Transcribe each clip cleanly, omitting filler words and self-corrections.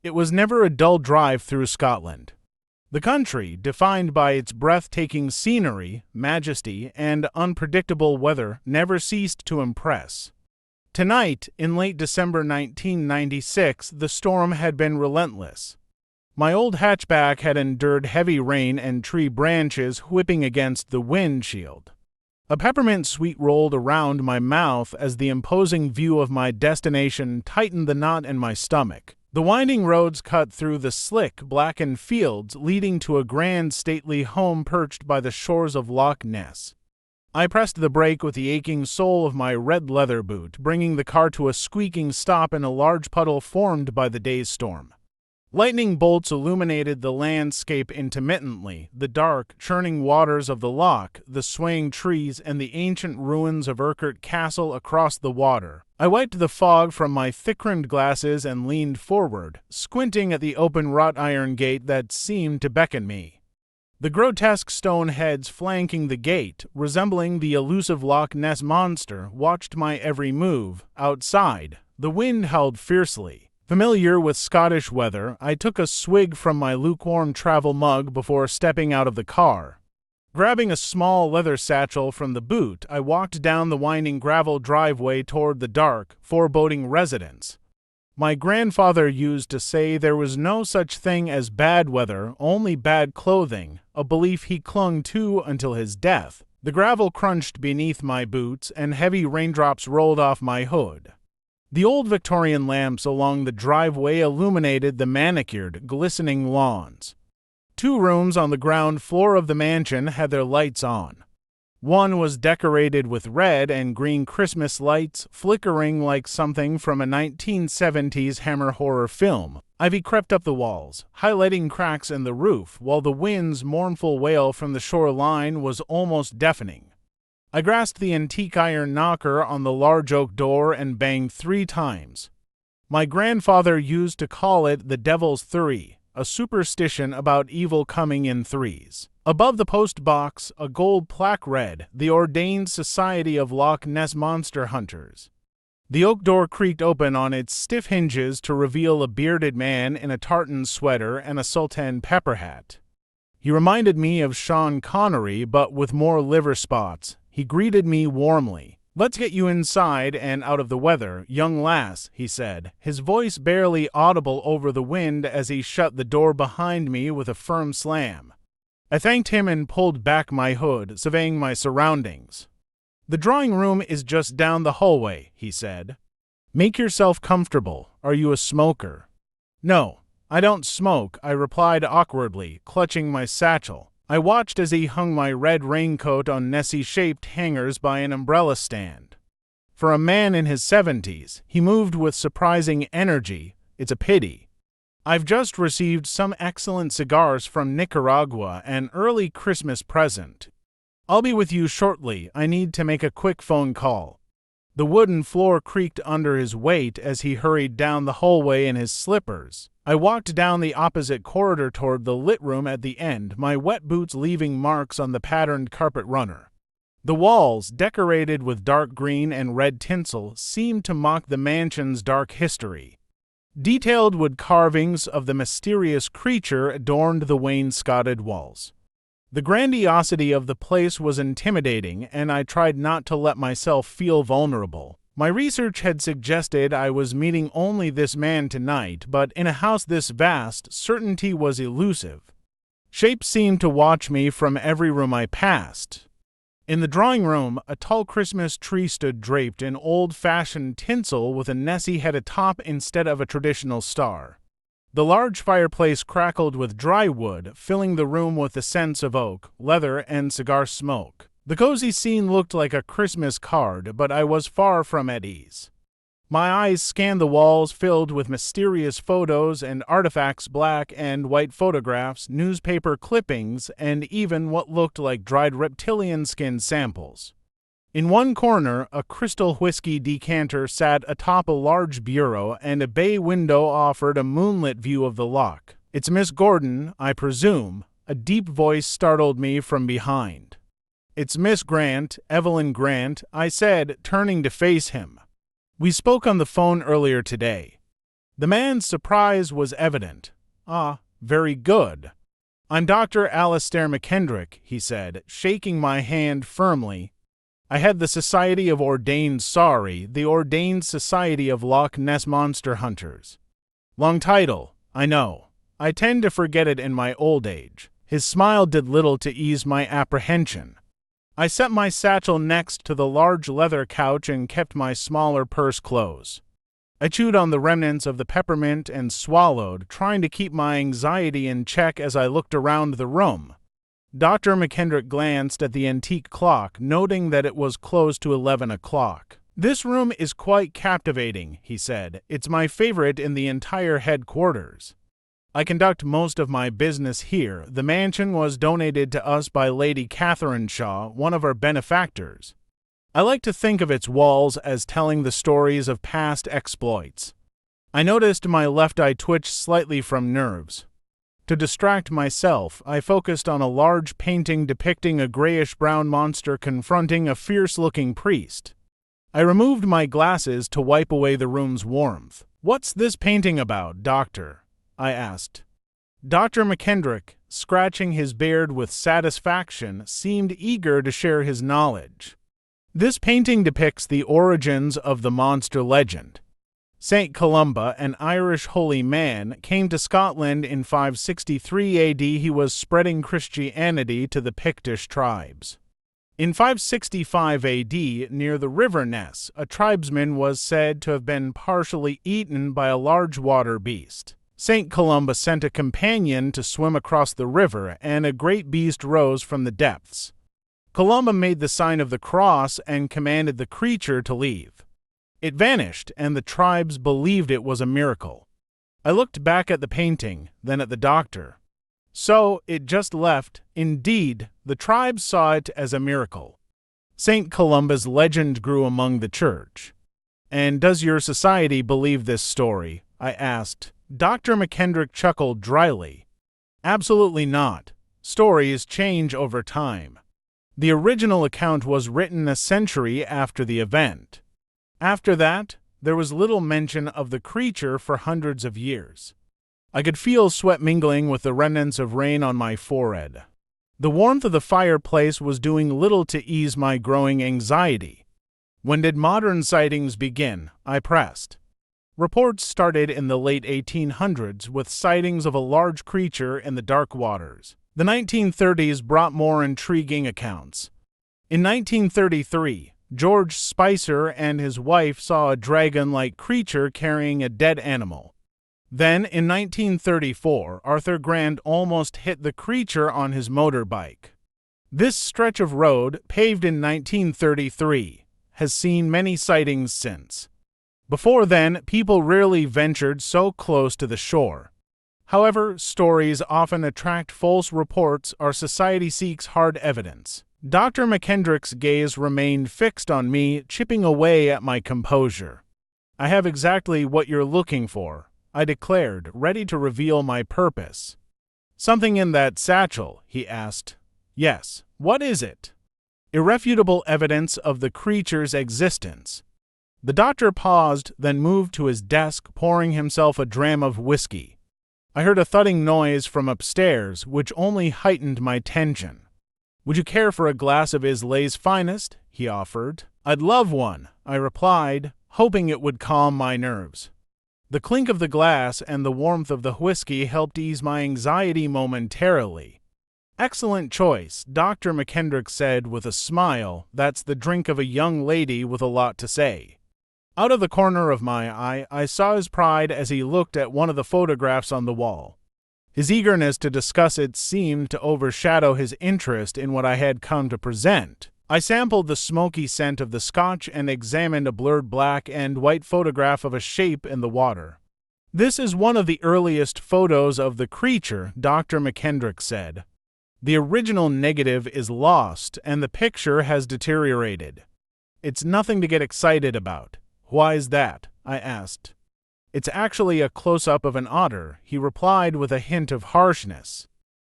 It was never a dull drive through Scotland. The country, defined by its breathtaking scenery, majesty, and unpredictable weather, never ceased to impress. Tonight, in late December 1996, the storm had been relentless. My old hatchback had endured heavy rain and tree branches whipping against the windshield. A peppermint sweet rolled around my mouth as the imposing view of my destination tightened the knot in my stomach. The winding roads cut through the slick, blackened fields, leading to a grand, stately home perched by the shores of Loch Ness. I pressed the brake with the aching sole of my red leather boot, bringing the car to a squeaking stop in a large puddle formed by the day's storm. Lightning bolts illuminated the landscape intermittently, the dark, churning waters of the loch, the swaying trees, and the ancient ruins of Urquhart Castle across the water. I wiped the fog from my thick-rimmed glasses and leaned forward, squinting at the open wrought iron gate that seemed to beckon me. The grotesque stone heads flanking the gate, resembling the elusive Loch Ness monster, watched my every move. Outside, the wind howled fiercely. Familiar with Scottish weather, I took a swig from my lukewarm travel mug before stepping out of the car. Grabbing a small leather satchel from the boot, I walked down the winding gravel driveway toward the dark, foreboding residence. My grandfather used to say there was no such thing as bad weather, only bad clothing, a belief he clung to until his death. The gravel crunched beneath my boots, and heavy raindrops rolled off my hood. The old Victorian lamps along the driveway illuminated the manicured, glistening lawns. 2 rooms on the ground floor of the mansion had their lights on. One was decorated with red and green Christmas lights, flickering like something from a 1970s Hammer horror film. Ivy crept up the walls, highlighting cracks in the roof, while the wind's mournful wail from the shoreline was almost deafening. I grasped the antique iron knocker on the large oak door and banged 3 times. My grandfather used to call it the Devil's Three, a superstition about evil coming in threes. Above the post box, a gold plaque read, "The Ordained Society of Loch Ness Monster Hunters." The oak door creaked open on its stiff hinges to reveal a bearded man in a tartan sweater and a sultan pepper hat. He reminded me of Sean Connery, but with more liver spots. He greeted me warmly. "Let's get you inside and out of the weather, young lass," he said, his voice barely audible over the wind as he shut the door behind me with a firm slam. I thanked him and pulled back my hood, surveying my surroundings. "The drawing room is just down the hallway," he said. "Make yourself comfortable. Are you a smoker?" "No, I don't smoke," I replied awkwardly, clutching my satchel. I watched as he hung my red raincoat on Nessie-shaped hangers by an umbrella stand. For a man in his 70s, he moved with surprising energy. It's a pity. "I've just received some excellent cigars from Nicaragua, an early Christmas present. I'll be with you shortly. I need to make a quick phone call." The wooden floor creaked under his weight as he hurried down the hallway in his slippers. I walked down the opposite corridor toward the lit room at the end, my wet boots leaving marks on the patterned carpet runner. The walls, decorated with dark green and red tinsel, seemed to mock the mansion's dark history. Detailed wood carvings of the mysterious creature adorned the wainscoted walls. The grandiosity of the place was intimidating, and I tried not to let myself feel vulnerable. My research had suggested I was meeting only this man tonight, but in a house this vast, certainty was elusive. Shapes seemed to watch me from every room I passed. In the drawing room, a tall Christmas tree stood draped in old-fashioned tinsel with a Nessie head atop instead of a traditional star. The large fireplace crackled with dry wood, filling the room with the scents of oak, leather, and cigar smoke. The cozy scene looked like a Christmas card, but I was far from at ease. My eyes scanned the walls filled with mysterious photos and artifacts, black and white photographs, newspaper clippings, and even what looked like dried reptilian skin samples. In one corner, a crystal whiskey decanter sat atop a large bureau, and a bay window offered a moonlit view of the loch. "It's Miss Gordon, I presume," a deep voice startled me from behind. "It's Miss Grant, Evelyn Grant," I said, turning to face him. "We spoke on the phone earlier today." The man's surprise was evident. "Ah, very good. I'm Dr. Alastair McKendrick," he said, shaking my hand firmly. "I head the Society of Ordained Sorry, the Ordained Society of Loch Ness Monster Hunters. Long title, I know. I tend to forget it in my old age." His smile did little to ease my apprehension. I set my satchel next to the large leather couch and kept my smaller purse close. I chewed on the remnants of the peppermint and swallowed, trying to keep my anxiety in check as I looked around the room. Dr. McKendrick glanced at the antique clock, noting that it was close to 11 o'clock. "This room is quite captivating," he said. "It's my favorite in the entire headquarters. I conduct most of my business here. The mansion was donated to us by Lady Catherine Shaw, one of our benefactors. I like to think of its walls as telling the stories of past exploits." I noticed my left eye twitch slightly from nerves. To distract myself, I focused on a large painting depicting a grayish-brown monster confronting a fierce-looking priest. I removed my glasses to wipe away the room's warmth. "What's this painting about, Doctor?" I asked. Dr. McKendrick, scratching his beard with satisfaction, seemed eager to share his knowledge. "This painting depicts the origins of the monster legend. Saint Columba, an Irish holy man, came to Scotland in 563 AD. He was spreading Christianity to the Pictish tribes. In 565 AD, near the river Ness, a tribesman was said to have been partially eaten by a large water beast. Saint Columba sent a companion to swim across the river, and a great beast rose from the depths. Columba made the sign of the cross and commanded the creature to leave. It vanished, and the tribes believed it was a miracle." I looked back at the painting, then at the doctor. "So it just left. Indeed, the tribes saw it as a miracle. Saint Columba's legend grew among the church." "And does your society believe this story?" I asked. Dr. McKendrick chuckled dryly. "Absolutely not. Stories change over time. The original account was written a century after the event. After that, there was little mention of the creature for hundreds of years." I could feel sweat mingling with the remnants of rain on my forehead. The warmth of the fireplace was doing little to ease my growing anxiety. "When did modern sightings begin?" I pressed. Reports started in the late 1800s with sightings of a large creature in the dark waters. The 1930s brought more intriguing accounts. In 1933, George Spicer and his wife saw a dragon-like creature carrying a dead animal. Then, in 1934, Arthur Grant almost hit the creature on his motorbike. This stretch of road, paved in 1933, has seen many sightings since. Before then, people rarely ventured so close to the shore. However, stories often attract false reports. Our society seeks hard evidence. Dr. McKendrick's gaze remained fixed on me, chipping away at my composure. "I have exactly what you're looking for," I declared, ready to reveal my purpose. "Something in that satchel?" he asked. "Yes. What is it?" "Irrefutable evidence of the creature's existence." The doctor paused, then moved to his desk, pouring himself a dram of whiskey. I heard a thudding noise from upstairs, which only heightened my tension. "Would you care for a glass of Islay's finest?" he offered. "I'd love one," I replied, hoping it would calm my nerves. The clink of the glass and the warmth of the whiskey helped ease my anxiety momentarily. "Excellent choice," Dr. McKendrick said with a smile. "That's the drink of a young lady with a lot to say." Out of the corner of my eye, I saw his pride as he looked at one of the photographs on the wall. His eagerness to discuss it seemed to overshadow his interest in what I had come to present. I sampled the smoky scent of the scotch and examined a blurred black and white photograph of a shape in the water. "This is one of the earliest photos of the creature," Dr. McKendrick said. "The original negative is lost, and the picture has deteriorated. It's nothing to get excited about." "Why is that?" I asked. "It's actually a close-up of an otter," he replied with a hint of harshness.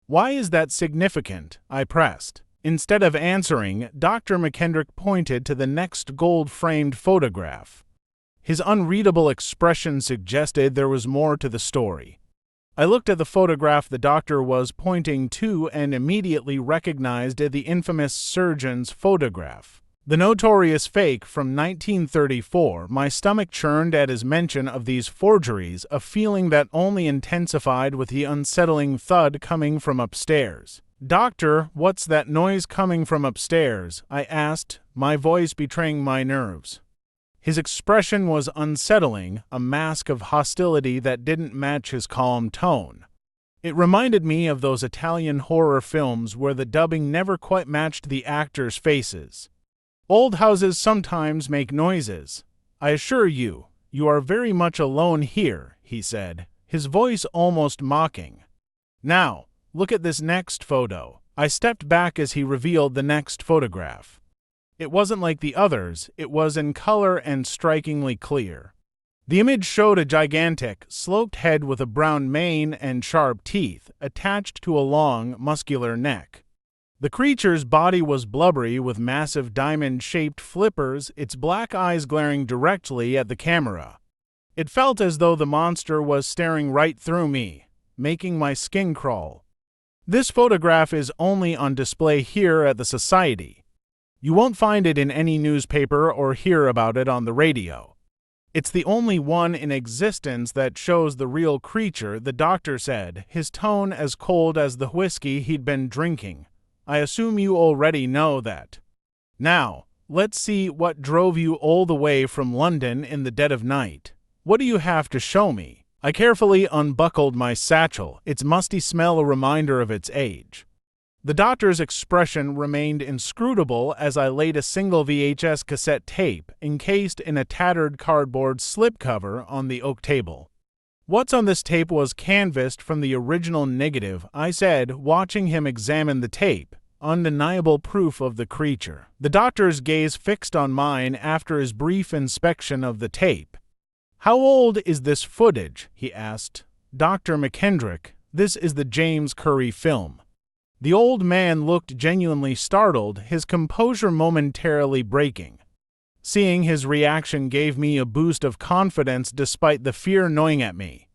"Why is that significant?" I pressed. Instead of answering, Dr. McKendrick pointed to the next gold-framed photograph. His unreadable expression suggested there was more to the story. I looked at the photograph the doctor was pointing to and immediately recognized the infamous surgeon's photograph. The notorious fake from 1934. My stomach churned at his mention of these forgeries, a feeling that only intensified with the unsettling thud coming from upstairs. "Doctor, what's that noise coming from upstairs?" I asked, my voice betraying my nerves. His expression was unsettling, a mask of hostility that didn't match his calm tone. It reminded me of those Italian horror films where the dubbing never quite matched the actors' faces. "Old houses sometimes make noises. I assure you, you are very much alone here," he said, his voice almost mocking. "Now, look at this next photo." I stepped back as he revealed the next photograph. It wasn't like the others, it was in color and strikingly clear. The image showed a gigantic, sloped head with a brown mane and sharp teeth, attached to a long, muscular neck. The creature's body was blubbery with massive diamond-shaped flippers, its black eyes glaring directly at the camera. It felt as though the monster was staring right through me, making my skin crawl. This photograph is only on display here at the Society. You won't find it in any newspaper or hear about it on the radio. It's the only one in existence that shows the real creature, the doctor said, his tone as cold as the whiskey he'd been drinking. "I assume you already know that. Now, let's see what drove you all the way from London in the dead of night. What do you have to show me?" I carefully unbuckled my satchel, its musty smell a reminder of its age. The doctor's expression remained inscrutable as I laid a single VHS cassette tape, encased in a tattered cardboard slipcover, on the oak table. "What's on this tape was canvassed from the original negative," I said, watching him examine the tape, undeniable proof of the creature. The doctor's gaze fixed on mine after his brief inspection of the tape. "How old is this footage?" he asked. "Dr. McKendrick, this is the James Curry film." The old man looked genuinely startled, his composure momentarily breaking. Seeing his reaction gave me a boost of confidence despite the fear gnawing at me.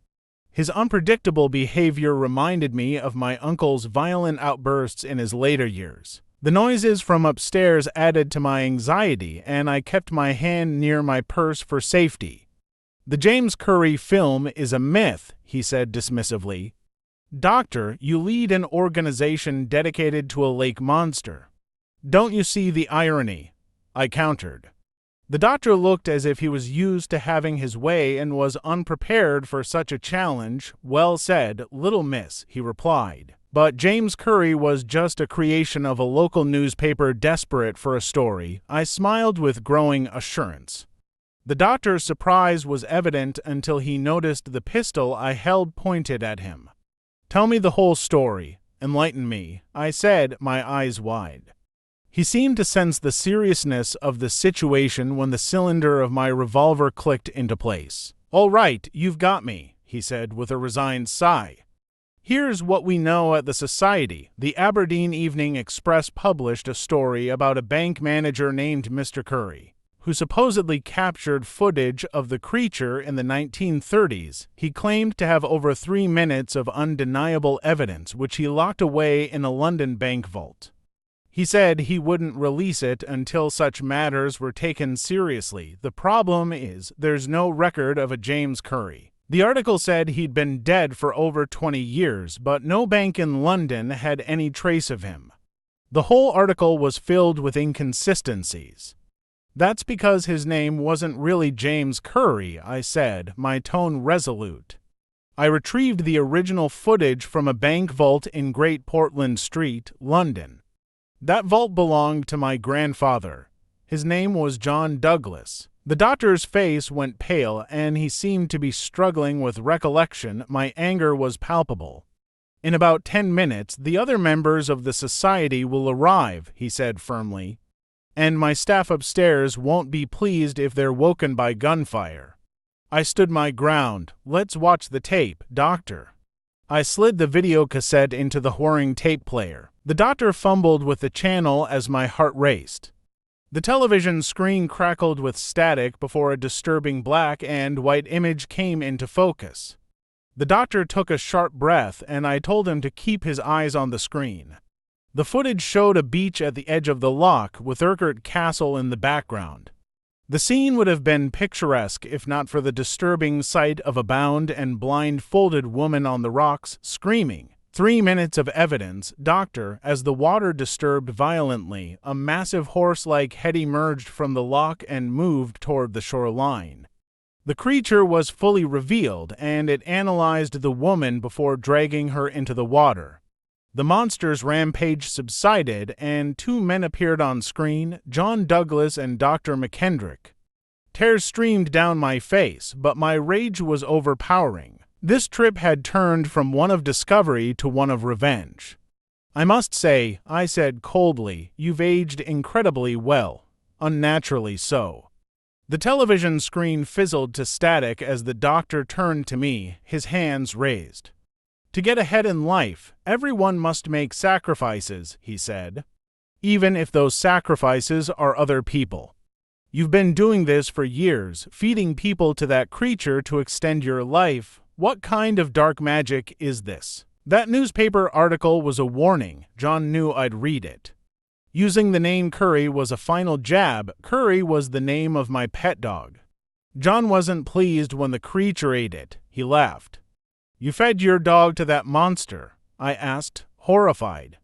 His unpredictable behavior reminded me of my uncle's violent outbursts in his later years. The noises from upstairs added to my anxiety, and I kept my hand near my purse for safety. "The James Curry film is a myth," he said dismissively. "Doctor, you lead an organization dedicated to a lake monster. Don't you see the irony?" I countered. The doctor looked as if he was used to having his way and was unprepared for such a challenge. "Well said, little miss," he replied. "But James Curry was just a creation of a local newspaper desperate for a story." I smiled with growing assurance. The doctor's surprise was evident until he noticed the pistol I held pointed at him. "Tell me the whole story. Enlighten me," I said, my eyes wide. He seemed to sense the seriousness of the situation when the cylinder of my revolver clicked into place. "All right, you've got me," he said with a resigned sigh. "Here's what we know at the Society. The Aberdeen Evening Express published a story about a bank manager named Mr. Curry, who supposedly captured footage of the creature in the 1930s. He claimed to have over 3 minutes of undeniable evidence, which he locked away in a London bank vault. He said he wouldn't release it until such matters were taken seriously. The problem is, there's no record of a James Curry. The article said he'd been dead for over 20 years, but no bank in London had any trace of him. The whole article was filled with inconsistencies. That's because his name wasn't really James Curry, I said, my tone resolute. I retrieved the original footage from a bank vault in Great Portland Street, London. That vault belonged to my grandfather. His name was John Douglas. The doctor's face went pale, and he seemed to be struggling with recollection. My anger was palpable. "In about 10 minutes, the other members of the Society will arrive," he said firmly. "And my staff upstairs won't be pleased if they're woken by gunfire." I stood my ground. "Let's watch the tape, doctor." I slid the video cassette into the whirring tape player. The doctor fumbled with the channel as my heart raced. The television screen crackled with static before a disturbing black and white image came into focus. The doctor took a sharp breath, and I told him to keep his eyes on the screen. The footage showed a beach at the edge of the loch with Urquhart Castle in the background. The scene would have been picturesque if not for the disturbing sight of a bound and blindfolded woman on the rocks screaming. 3 minutes of evidence, doctor, as the water disturbed violently, a massive horse-like head emerged from the loch and moved toward the shoreline. The creature was fully revealed, and it analyzed the woman before dragging her into the water. The monster's rampage subsided, and 2 men appeared on screen, John Douglas and Dr. McKendrick. Tears streamed down my face, but my rage was overpowering. This trip had turned from one of discovery to one of revenge. "I must say," I said coldly, "you've aged incredibly well. Unnaturally so." The television screen fizzled to static as the doctor turned to me, his hands raised. "To get ahead in life, everyone must make sacrifices," he said. "Even if those sacrifices are other people. You've been doing this for years, feeding people to that creature to extend your life. What kind of dark magic is this?" That newspaper article was a warning. John knew I'd read it. Using the name Curry was a final jab. Curry was the name of my pet dog. John wasn't pleased when the creature ate it. He laughed. "You fed your dog to that monster?" I asked, horrified.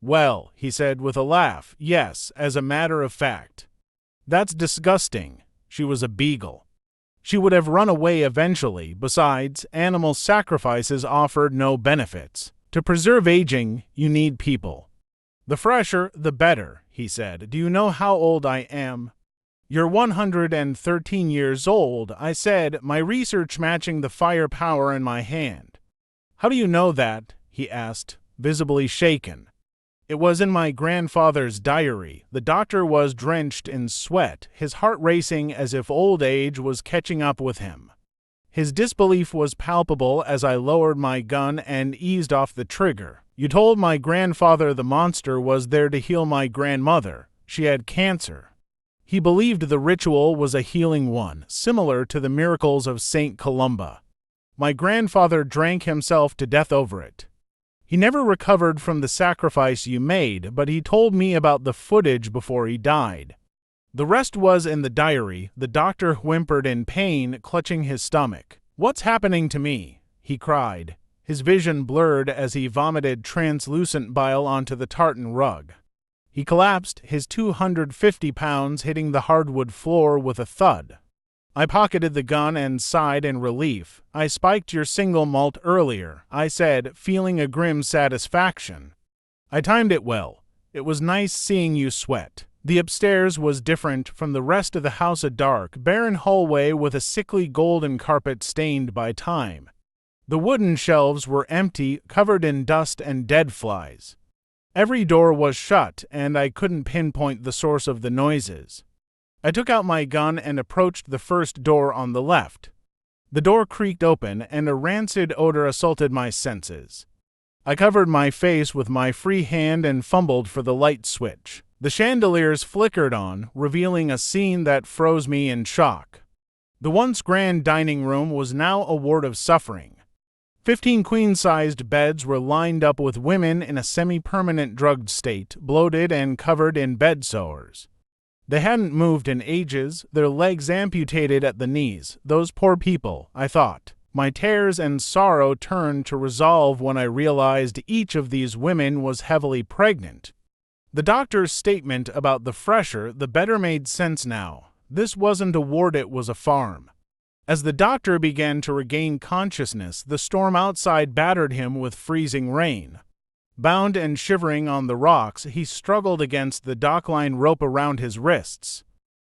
"Well," he said with a laugh, "yes, as a matter of fact. That's disgusting. She was a beagle. She would have run away eventually. Besides, animal sacrifices offered no benefits. To preserve aging, you need people. The fresher, the better," he said. "Do you know how old I am?" "You're 113 years old," I said, my research matching the firepower in my hand. "How do you know that?" he asked, visibly shaken. "It was in my grandfather's diary." The doctor was drenched in sweat, his heart racing as if old age was catching up with him. His disbelief was palpable as I lowered my gun and eased off the trigger. "You told my grandfather the monster was there to heal my grandmother. She had cancer. He believed the ritual was a healing one, similar to the miracles of St. Columba. My grandfather drank himself to death over it. He never recovered from the sacrifice you made, but he told me about the footage before he died. The rest was in the diary." The doctor whimpered in pain, clutching his stomach. "What's happening to me?" he cried. His vision blurred as he vomited translucent bile onto the tartan rug. He collapsed, his 250 pounds hitting the hardwood floor with a thud. I pocketed the gun and sighed in relief. "I spiked your single malt earlier," I said, feeling a grim satisfaction. "I timed it well. It was nice seeing you sweat." The upstairs was different from the rest of the house, a dark, barren hallway with a sickly golden carpet stained by time. The wooden shelves were empty, covered in dust and dead flies. Every door was shut, and I couldn't pinpoint the source of the noises. I took out my gun and approached the first door on the left. The door creaked open, and a rancid odor assaulted my senses. I covered my face with my free hand and fumbled for the light switch. The chandeliers flickered on, revealing a scene that froze me in shock. The once grand dining room was now a ward of suffering. 15 queen-sized beds were lined up with women in a semi-permanent drugged state, bloated and covered in bed sores. They hadn't moved in ages, their legs amputated at the knees. Those poor people, I thought. My tears and sorrow turned to resolve when I realized each of these women was heavily pregnant. The doctor's statement about the fresher, the better made sense now. This wasn't a ward, it was a farm. As the doctor began to regain consciousness, the storm outside battered him with freezing rain. Bound and shivering on the rocks, he struggled against the dockline rope around his wrists.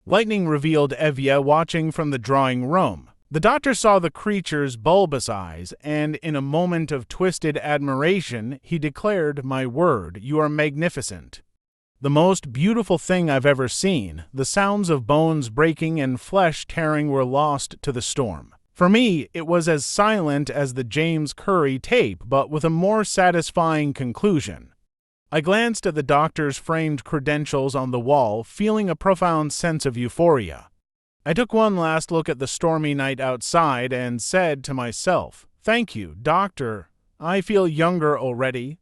Lightning revealed Evia watching from the drawing room. The doctor saw the creature's bulbous eyes, and in a moment of twisted admiration, he declared, "My word, you are magnificent. The most beautiful thing I've ever seen." The sounds of bones breaking and flesh tearing were lost to the storm. For me, it was as silent as the James Curry tape, but with a more satisfying conclusion. I glanced at the doctor's framed credentials on the wall, feeling a profound sense of euphoria. I took one last look at the stormy night outside and said to myself, "Thank you, doctor. I feel younger already,